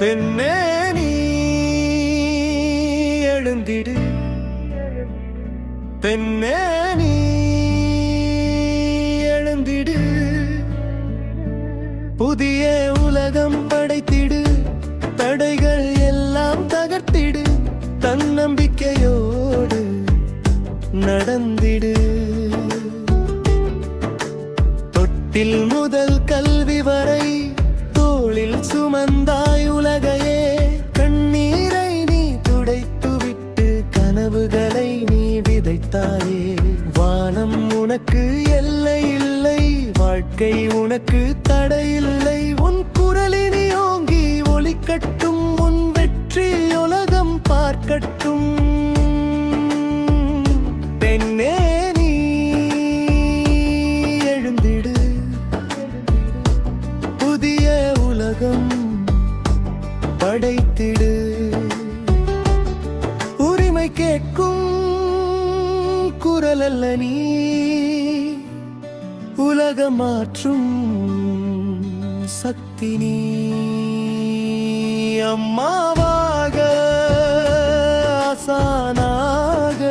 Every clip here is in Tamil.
பெண்ணே நீ எழுந்திடு, பெண்ணே நீ எழுந்திடு, புதிய உலகம் படைத்திடு, தடைகள் எல்லாம் தகர்த்திடு, தன்னம்பிக்கையோடு நடந்திடு. தொட்டில் முதல் கல்வி வரை தோளில் சுமந்தாய் உலகையே, கண்ணீரை நீ துடைத்துவிட்டு கனவுகளை நீ விதைத்தாயே. வானம் உனக்கு எல்லை இல்லை, வாழ்க்கை உனக்கு தடையில்லை, உன் குரலினி ஓங்கி ஒலிக்கட்டும், உன் வெற்றி உலகம் பார்க்கட்டும். பெண்ணே நீ எழுந்திடு, புதிய உலகம் படைத்திடு. உரிமை கேட்கும் குரல் அல்ல நீ, உலகம் மாற்றும் சக்தி நீ. அம்மாவாக ஆசானாக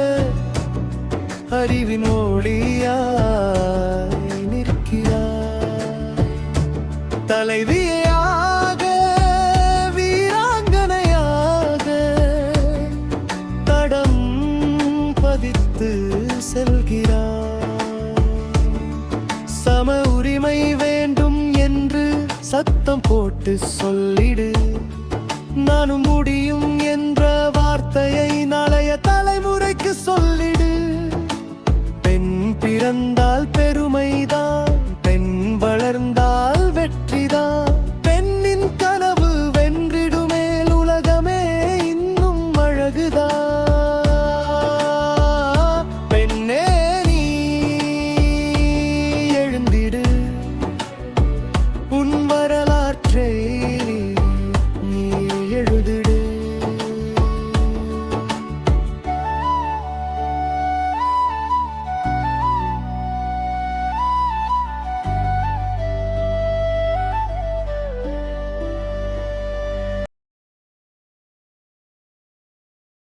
அறிவின் ஒளியாய் நிற்கிறாய். தலைவியாக வீராங்கனையாக தடம் பதித்து செல்கிறாய். சம உரிமை வேண்டும் என்று சத்தம் போட்டு சொல்லிடு, நானும் முடியும் என்ற வார்த்தையை நாளைய தலைமுறைக்கு சொல்லிடு. பெண் பிறந்தால் பெருமைதான்,